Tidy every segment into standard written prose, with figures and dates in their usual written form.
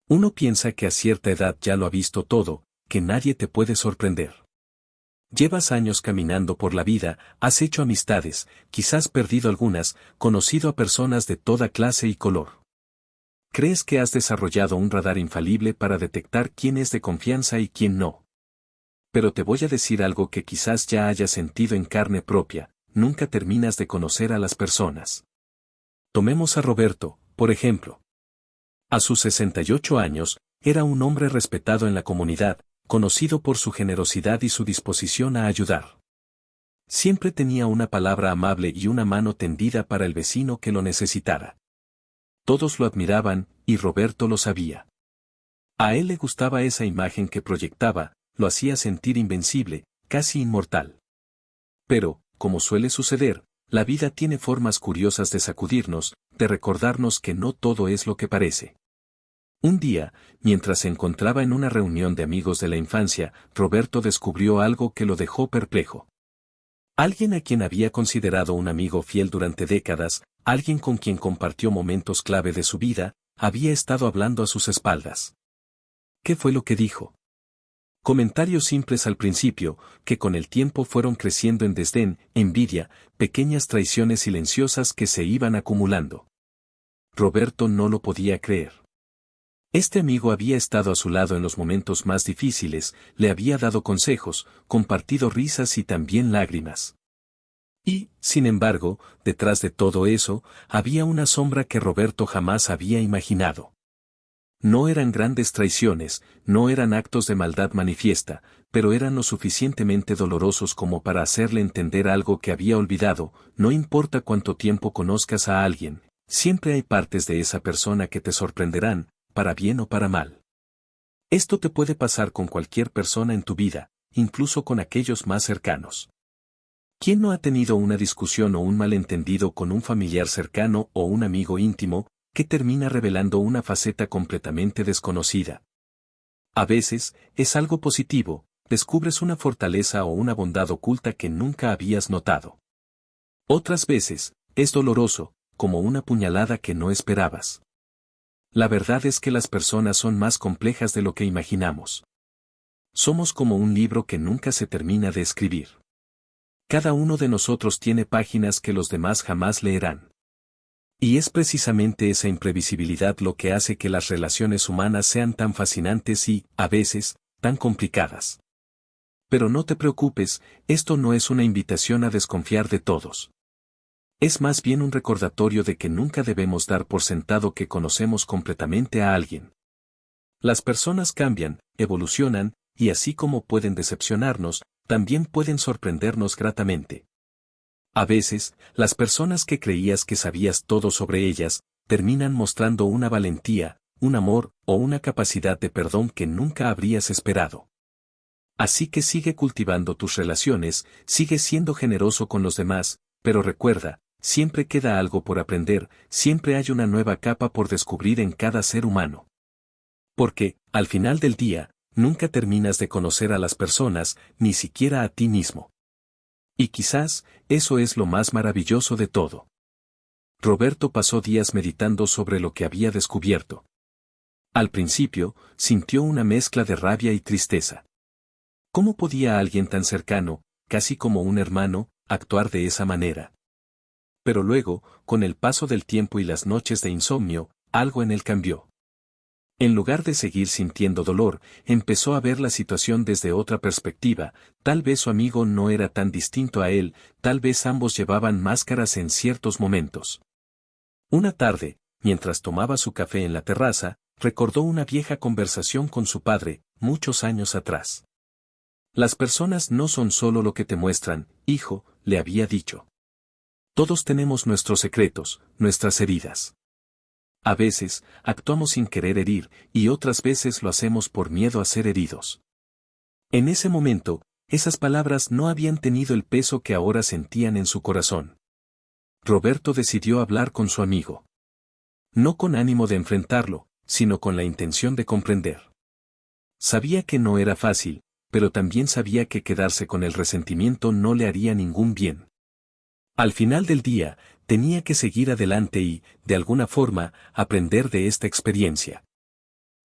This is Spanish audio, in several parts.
Uno piensa que a cierta edad ya lo ha visto todo, que nadie te puede sorprender. Llevas años caminando por la vida, has hecho amistades, quizás perdido algunas, conocido a personas de toda clase y color. Crees que has desarrollado un radar infalible para detectar quién es de confianza y quién no. Pero te voy a decir algo que quizás ya hayas sentido en carne propia, nunca terminas de conocer a las personas. Tomemos a Roberto, por ejemplo. A sus 68 años, era un hombre respetado en la comunidad, conocido por su generosidad y su disposición a ayudar. Siempre tenía una palabra amable y una mano tendida para el vecino que lo necesitara. Todos lo admiraban, y Roberto lo sabía. A él le gustaba esa imagen que proyectaba, lo hacía sentir invencible, casi inmortal. Pero, como suele suceder, la vida tiene formas curiosas de sacudirnos, de recordarnos que no todo es lo que parece. Un día, mientras se encontraba en una reunión de amigos de la infancia, Roberto descubrió algo que lo dejó perplejo. Alguien a quien había considerado un amigo fiel durante décadas, alguien con quien compartió momentos clave de su vida, había estado hablando a sus espaldas. ¿Qué fue lo que dijo? Comentarios simples al principio, que con el tiempo fueron creciendo en desdén, envidia, pequeñas traiciones silenciosas que se iban acumulando. Roberto no lo podía creer. Este amigo había estado a su lado en los momentos más difíciles, le había dado consejos, compartido risas y también lágrimas. Y, sin embargo, detrás de todo eso, había una sombra que Roberto jamás había imaginado. No eran grandes traiciones, no eran actos de maldad manifiesta, pero eran lo suficientemente dolorosos como para hacerle entender algo que había olvidado. No importa cuánto tiempo conozcas a alguien, siempre hay partes de esa persona que te sorprenderán, para bien o para mal. Esto te puede pasar con cualquier persona en tu vida, incluso con aquellos más cercanos. ¿Quién no ha tenido una discusión o un malentendido con un familiar cercano o un amigo íntimo, que termina revelando una faceta completamente desconocida? A veces, es algo positivo, descubres una fortaleza o una bondad oculta que nunca habías notado. Otras veces, es doloroso, como una puñalada que no esperabas. La verdad es que las personas son más complejas de lo que imaginamos. Somos como un libro que nunca se termina de escribir. Cada uno de nosotros tiene páginas que los demás jamás leerán. Y es precisamente esa imprevisibilidad lo que hace que las relaciones humanas sean tan fascinantes y, a veces, tan complicadas. Pero no te preocupes, esto no es una invitación a desconfiar de todos. Es más bien un recordatorio de que nunca debemos dar por sentado que conocemos completamente a alguien. Las personas cambian, evolucionan, y así como pueden decepcionarnos, también pueden sorprendernos gratamente. A veces, las personas que creías que sabías todo sobre ellas, terminan mostrando una valentía, un amor, o una capacidad de perdón que nunca habrías esperado. Así que sigue cultivando tus relaciones, sigue siendo generoso con los demás, pero recuerda, siempre queda algo por aprender, siempre hay una nueva capa por descubrir en cada ser humano. Porque, al final del día, nunca terminas de conocer a las personas, ni siquiera a ti mismo. Y quizás, eso es lo más maravilloso de todo. Roberto pasó días meditando sobre lo que había descubierto. Al principio, sintió una mezcla de rabia y tristeza. ¿Cómo podía alguien tan cercano, casi como un hermano, actuar de esa manera? Pero luego, con el paso del tiempo y las noches de insomnio, algo en él cambió. En lugar de seguir sintiendo dolor, empezó a ver la situación desde otra perspectiva. Tal vez su amigo no era tan distinto a él, tal vez ambos llevaban máscaras en ciertos momentos. Una tarde, mientras tomaba su café en la terraza, recordó una vieja conversación con su padre, muchos años atrás. Las personas no son solo lo que te muestran, hijo, le había dicho. Todos tenemos nuestros secretos, nuestras heridas. A veces, actuamos sin querer herir, y otras veces lo hacemos por miedo a ser heridos. En ese momento, esas palabras no habían tenido el peso que ahora sentían en su corazón. Roberto decidió hablar con su amigo. No con ánimo de enfrentarlo, sino con la intención de comprender. Sabía que no era fácil, pero también sabía que quedarse con el resentimiento no le haría ningún bien. Al final del día, tenía que seguir adelante y, de alguna forma, aprender de esta experiencia.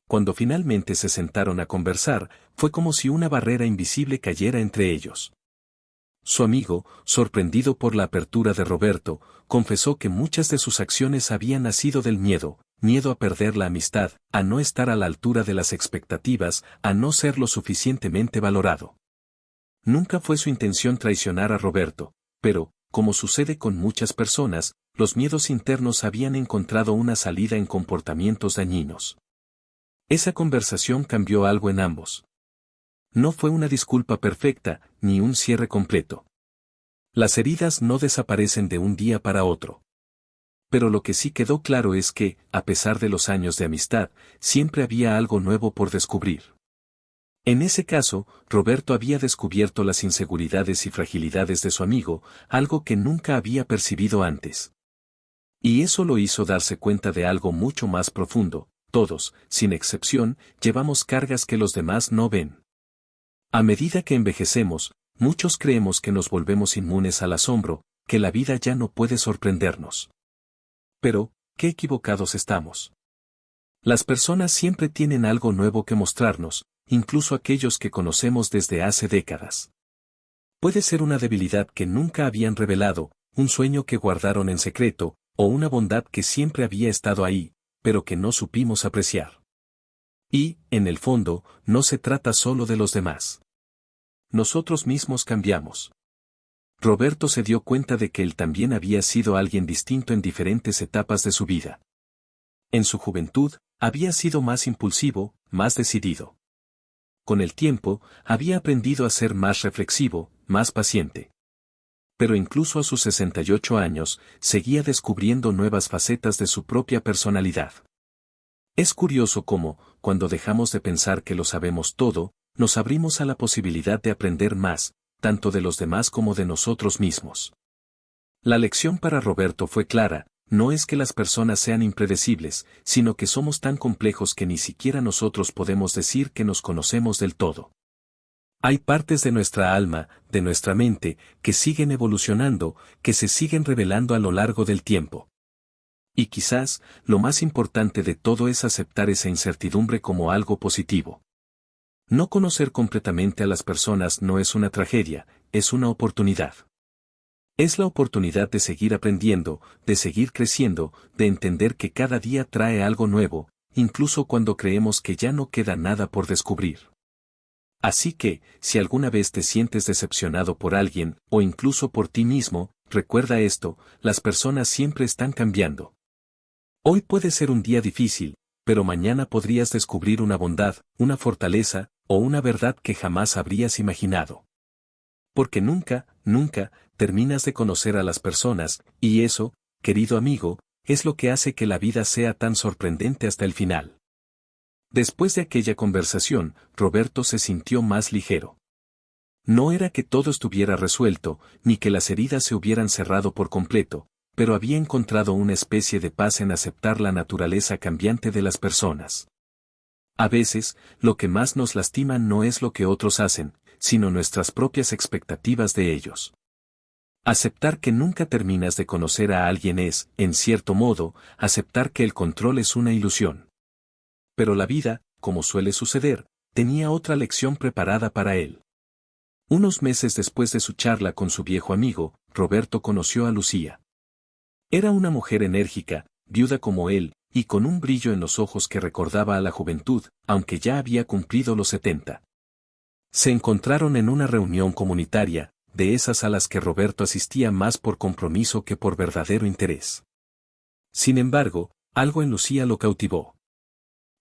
Cuando finalmente se sentaron a conversar, fue como si una barrera invisible cayera entre ellos. Su amigo, sorprendido por la apertura de Roberto, confesó que muchas de sus acciones habían nacido del miedo, miedo a perder la amistad, a no estar a la altura de las expectativas, a no ser lo suficientemente valorado. Nunca fue su intención traicionar a Roberto, pero, como sucede con muchas personas, los miedos internos habían encontrado una salida en comportamientos dañinos. Esa conversación cambió algo en ambos. No fue una disculpa perfecta, ni un cierre completo. Las heridas no desaparecen de un día para otro. Pero lo que sí quedó claro es que, a pesar de los años de amistad, siempre había algo nuevo por descubrir. En ese caso, Roberto había descubierto las inseguridades y fragilidades de su amigo, algo que nunca había percibido antes. Y eso lo hizo darse cuenta de algo mucho más profundo: todos, sin excepción, llevamos cargas que los demás no ven. A medida que envejecemos, muchos creemos que nos volvemos inmunes al asombro, que la vida ya no puede sorprendernos. Pero, qué equivocados estamos. Las personas siempre tienen algo nuevo que mostrarnos, incluso aquellos que conocemos desde hace décadas. Puede ser una debilidad que nunca habían revelado, un sueño que guardaron en secreto, o una bondad que siempre había estado ahí, pero que no supimos apreciar. Y, en el fondo, no se trata solo de los demás. Nosotros mismos cambiamos. Roberto se dio cuenta de que él también había sido alguien distinto en diferentes etapas de su vida. En su juventud, había sido más impulsivo, más decidido. Con el tiempo, había aprendido a ser más reflexivo, más paciente. Pero incluso a sus 68 años, seguía descubriendo nuevas facetas de su propia personalidad. Es curioso cómo, cuando dejamos de pensar que lo sabemos todo, nos abrimos a la posibilidad de aprender más, tanto de los demás como de nosotros mismos. La lección para Roberto fue clara: no es que las personas sean impredecibles, sino que somos tan complejos que ni siquiera nosotros podemos decir que nos conocemos del todo. Hay partes de nuestra alma, de nuestra mente, que siguen evolucionando, que se siguen revelando a lo largo del tiempo. Y quizás, lo más importante de todo es aceptar esa incertidumbre como algo positivo. No conocer completamente a las personas no es una tragedia, es una oportunidad. Es la oportunidad de seguir aprendiendo, de seguir creciendo, de entender que cada día trae algo nuevo, incluso cuando creemos que ya no queda nada por descubrir. Así que, si alguna vez te sientes decepcionado por alguien, o incluso por ti mismo, recuerda esto: las personas siempre están cambiando. Hoy puede ser un día difícil, pero mañana podrías descubrir una bondad, una fortaleza, o una verdad que jamás habrías imaginado. Porque nunca, nunca, terminas de conocer a las personas, y eso, querido amigo, es lo que hace que la vida sea tan sorprendente hasta el final. Después de aquella conversación, Roberto se sintió más ligero. No era que todo estuviera resuelto, ni que las heridas se hubieran cerrado por completo, pero había encontrado una especie de paz en aceptar la naturaleza cambiante de las personas. A veces, lo que más nos lastima no es lo que otros hacen, sino nuestras propias expectativas de ellos. Aceptar que nunca terminas de conocer a alguien es, en cierto modo, aceptar que el control es una ilusión. Pero la vida, como suele suceder, tenía otra lección preparada para él. Unos meses después de su charla con su viejo amigo, Roberto conoció a Lucía. Era una mujer enérgica, viuda como él, y con un brillo en los ojos que recordaba a la juventud, aunque ya había cumplido los 70. Se encontraron en una reunión comunitaria, de esas a las que Roberto asistía más por compromiso que por verdadero interés. Sin embargo, algo en Lucía lo cautivó.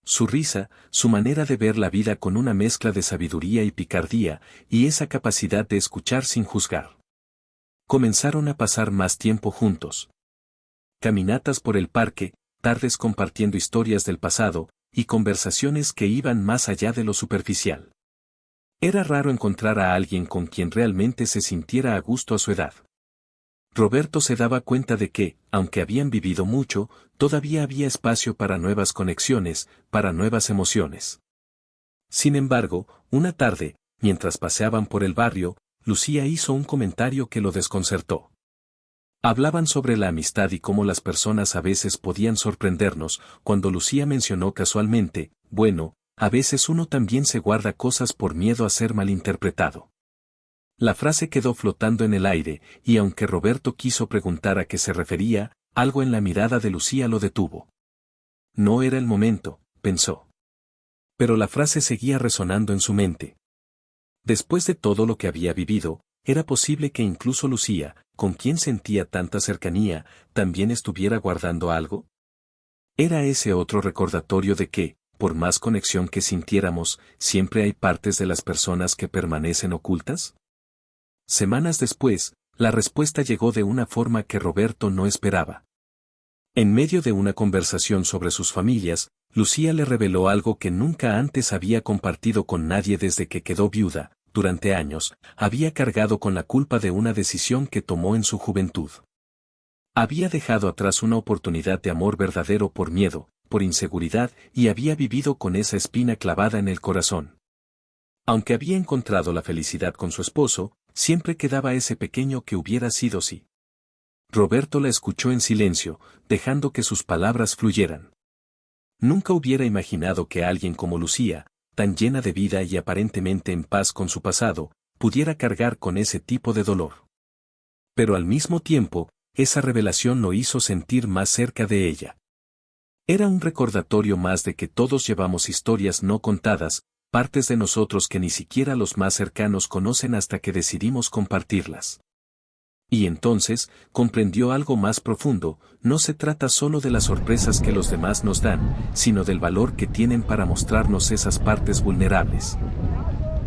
Su risa, su manera de ver la vida con una mezcla de sabiduría y picardía, y esa capacidad de escuchar sin juzgar. Comenzaron a pasar más tiempo juntos. Caminatas por el parque, tardes compartiendo historias del pasado, y conversaciones que iban más allá de lo superficial. Era raro encontrar a alguien con quien realmente se sintiera a gusto a su edad. Roberto se daba cuenta de que, aunque habían vivido mucho, todavía había espacio para nuevas conexiones, para nuevas emociones. Sin embargo, una tarde, mientras paseaban por el barrio, Lucía hizo un comentario que lo desconcertó. Hablaban sobre la amistad y cómo las personas a veces podían sorprendernos. Cuando Lucía mencionó casualmente, bueno, a veces uno también se guarda cosas por miedo a ser malinterpretado. La frase quedó flotando en el aire, y aunque Roberto quiso preguntar a qué se refería, algo en la mirada de Lucía lo detuvo. No era el momento, pensó. Pero la frase seguía resonando en su mente. Después de todo lo que había vivido, era posible que incluso Lucía, con quien sentía tanta cercanía, también estuviera guardando algo. ¿Era ese otro recordatorio de que, por más conexión que sintiéramos, siempre hay partes de las personas que permanecen ocultas? Semanas después, la respuesta llegó de una forma que Roberto no esperaba. En medio de una conversación sobre sus familias, Lucía le reveló algo que nunca antes había compartido con nadie desde que quedó viuda. Durante años, había cargado con la culpa de una decisión que tomó en su juventud. Había dejado atrás una oportunidad de amor verdadero por miedo, por inseguridad, y había vivido con esa espina clavada en el corazón. Aunque había encontrado la felicidad con su esposo, siempre quedaba ese pequeño que hubiera sido si. Roberto la escuchó en silencio, dejando que sus palabras fluyeran. Nunca hubiera imaginado que alguien como Lucía, tan llena de vida y aparentemente en paz con su pasado, pudiera cargar con ese tipo de dolor. Pero al mismo tiempo, esa revelación lo hizo sentir más cerca de ella. Era un recordatorio más de que todos llevamos historias no contadas, partes de nosotros que ni siquiera los más cercanos conocen hasta que decidimos compartirlas. Y entonces, comprendió algo más profundo, no se trata solo de las sorpresas que los demás nos dan, sino del valor que tienen para mostrarnos esas partes vulnerables.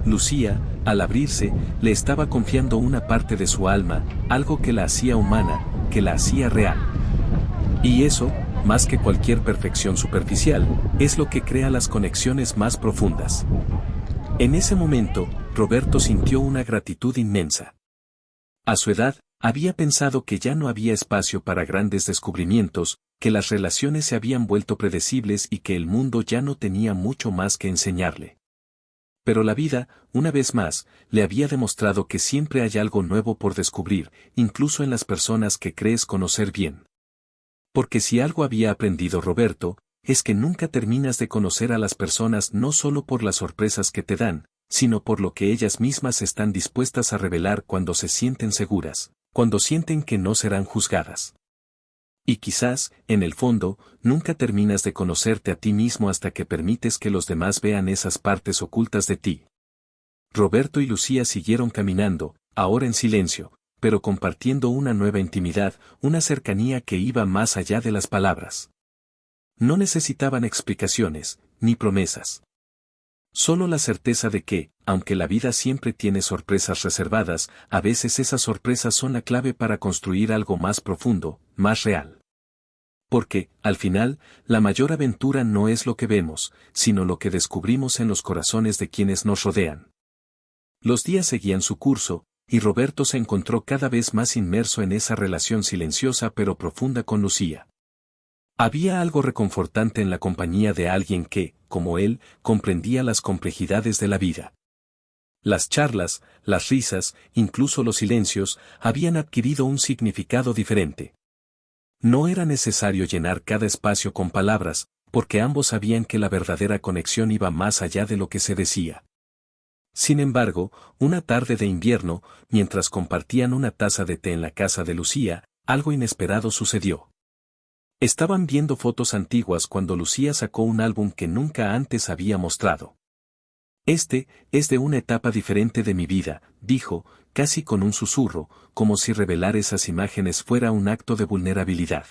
Lucía, al abrirse, le estaba confiando una parte de su alma, algo que la hacía humana, que la hacía real. Y eso, más que cualquier perfección superficial, es lo que crea las conexiones más profundas. En ese momento, Roberto sintió una gratitud inmensa. A su edad, había pensado que ya no había espacio para grandes descubrimientos, que las relaciones se habían vuelto predecibles y que el mundo ya no tenía mucho más que enseñarle. Pero la vida, una vez más, le había demostrado que siempre hay algo nuevo por descubrir, incluso en las personas que crees conocer bien. Porque si algo había aprendido Roberto, es que nunca terminas de conocer a las personas no solo por las sorpresas que te dan, sino por lo que ellas mismas están dispuestas a revelar cuando se sienten seguras, cuando sienten que no serán juzgadas. Y quizás, en el fondo, nunca terminas de conocerte a ti mismo hasta que permites que los demás vean esas partes ocultas de ti. Roberto y Lucía siguieron caminando, ahora en silencio, pero compartiendo una nueva intimidad, una cercanía que iba más allá de las palabras. No necesitaban explicaciones, ni promesas. Solo la certeza de que, aunque la vida siempre tiene sorpresas reservadas, a veces esas sorpresas son la clave para construir algo más profundo, más real. Porque, al final, la mayor aventura no es lo que vemos, sino lo que descubrimos en los corazones de quienes nos rodean. Los días seguían su curso, y Roberto se encontró cada vez más inmerso en esa relación silenciosa pero profunda con Lucía. Había algo reconfortante en la compañía de alguien que, como él, comprendía las complejidades de la vida. Las charlas, las risas, incluso los silencios, habían adquirido un significado diferente. No era necesario llenar cada espacio con palabras, porque ambos sabían que la verdadera conexión iba más allá de lo que se decía. Sin embargo, una tarde de invierno, mientras compartían una taza de té en la casa de Lucía, algo inesperado sucedió. Estaban viendo fotos antiguas cuando Lucía sacó un álbum que nunca antes había mostrado. Este es de una etapa diferente de mi vida, dijo, casi con un susurro, como si revelar esas imágenes fuera un acto de vulnerabilidad.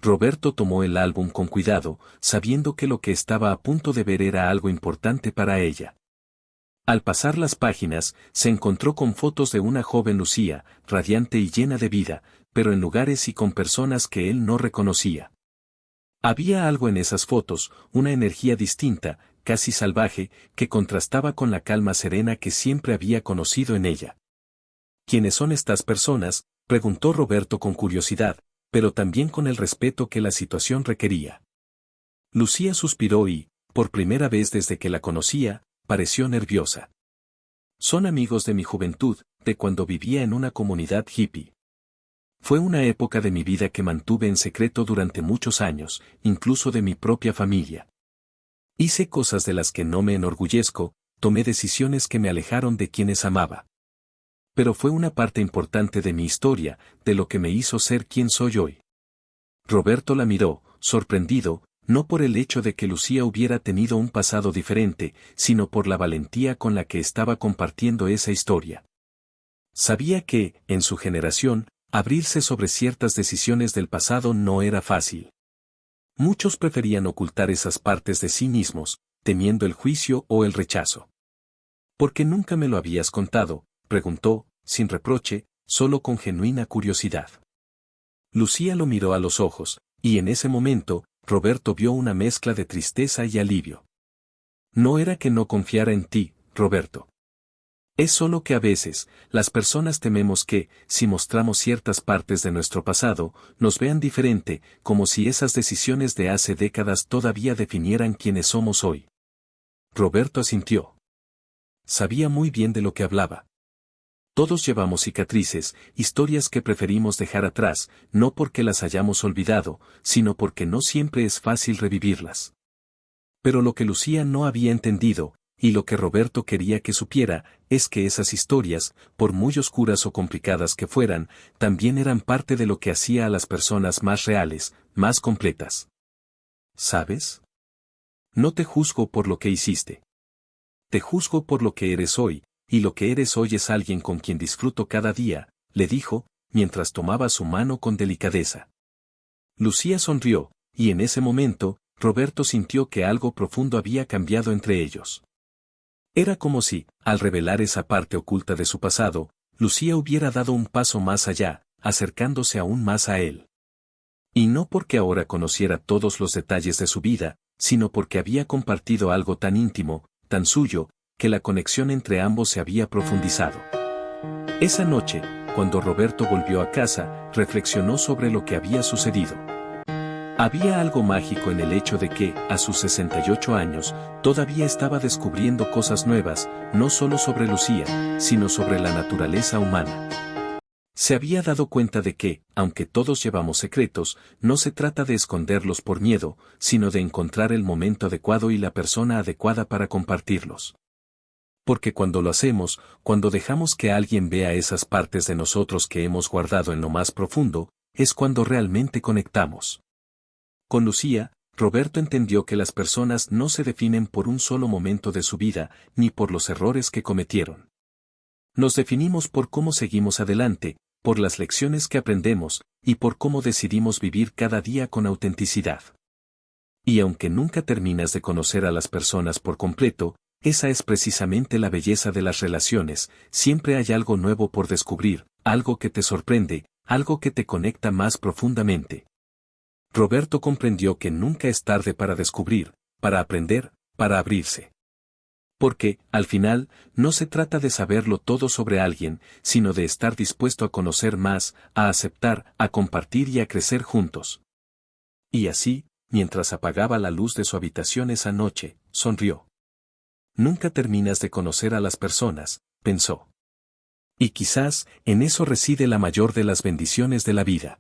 Roberto tomó el álbum con cuidado, sabiendo que lo que estaba a punto de ver era algo importante para ella. Al pasar las páginas, se encontró con fotos de una joven Lucía, radiante y llena de vida, pero en lugares y con personas que él no reconocía. Había algo en esas fotos, una energía distinta, casi salvaje, que contrastaba con la calma serena que siempre había conocido en ella. ¿Quiénes son estas personas?, preguntó Roberto con curiosidad, pero también con el respeto que la situación requería. Lucía suspiró y, por primera vez desde que la conocía, pareció nerviosa. Son amigos de mi juventud, de cuando vivía en una comunidad hippie. Fue una época de mi vida que mantuve en secreto durante muchos años, incluso de mi propia familia. Hice cosas de las que no me enorgullezco, tomé decisiones que me alejaron de quienes amaba. Pero fue una parte importante de mi historia, de lo que me hizo ser quien soy hoy. Roberto la miró, sorprendido, no por el hecho de que Lucía hubiera tenido un pasado diferente, sino por la valentía con la que estaba compartiendo esa historia. Sabía que, en su generación, abrirse sobre ciertas decisiones del pasado no era fácil. Muchos preferían ocultar esas partes de sí mismos, temiendo el juicio o el rechazo. ¿Por qué nunca me lo habías contado?, preguntó, sin reproche, solo con genuina curiosidad. Lucía lo miró a los ojos, y en ese momento, Roberto vio una mezcla de tristeza y alivio. No era que no confiara en ti, Roberto. Es solo que a veces, las personas tememos que, si mostramos ciertas partes de nuestro pasado, nos vean diferente, como si esas decisiones de hace décadas todavía definieran quiénes somos hoy. Roberto asintió. Sabía muy bien de lo que hablaba. Todos llevamos cicatrices, historias que preferimos dejar atrás, no porque las hayamos olvidado, sino porque no siempre es fácil revivirlas. Pero lo que Lucía no había entendido, y lo que Roberto quería que supiera, es que esas historias, por muy oscuras o complicadas que fueran, también eran parte de lo que hacía a las personas más reales, más completas. ¿Sabes? No te juzgo por lo que hiciste. Te juzgo por lo que eres hoy, y lo que eres hoy es alguien con quien disfruto cada día, le dijo, mientras tomaba su mano con delicadeza. Lucía sonrió, y en ese momento, Roberto sintió que algo profundo había cambiado entre ellos. Era como si, al revelar esa parte oculta de su pasado, Lucía hubiera dado un paso más allá, acercándose aún más a él. Y no porque ahora conociera todos los detalles de su vida, sino porque había compartido algo tan íntimo, tan suyo, que la conexión entre ambos se había profundizado. Esa noche, cuando Roberto volvió a casa, reflexionó sobre lo que había sucedido. Había algo mágico en el hecho de que, a sus 68 años, todavía estaba descubriendo cosas nuevas, no solo sobre Lucía, sino sobre la naturaleza humana. Se había dado cuenta de que, aunque todos llevamos secretos, no se trata de esconderlos por miedo, sino de encontrar el momento adecuado y la persona adecuada para compartirlos. Porque cuando lo hacemos, cuando dejamos que alguien vea esas partes de nosotros que hemos guardado en lo más profundo, es cuando realmente conectamos. Con Lucía, Roberto entendió que las personas no se definen por un solo momento de su vida, ni por los errores que cometieron. Nos definimos por cómo seguimos adelante, por las lecciones que aprendemos, y por cómo decidimos vivir cada día con autenticidad. Y aunque nunca terminas de conocer a las personas por completo, esa es precisamente la belleza de las relaciones, siempre hay algo nuevo por descubrir, algo que te sorprende, algo que te conecta más profundamente. Roberto comprendió que nunca es tarde para descubrir, para aprender, para abrirse. Porque, al final, no se trata de saberlo todo sobre alguien, sino de estar dispuesto a conocer más, a aceptar, a compartir y a crecer juntos. Y así, mientras apagaba la luz de su habitación esa noche, sonrió. Nunca terminas de conocer a las personas, pensó. Y quizás, en eso reside la mayor de las bendiciones de la vida.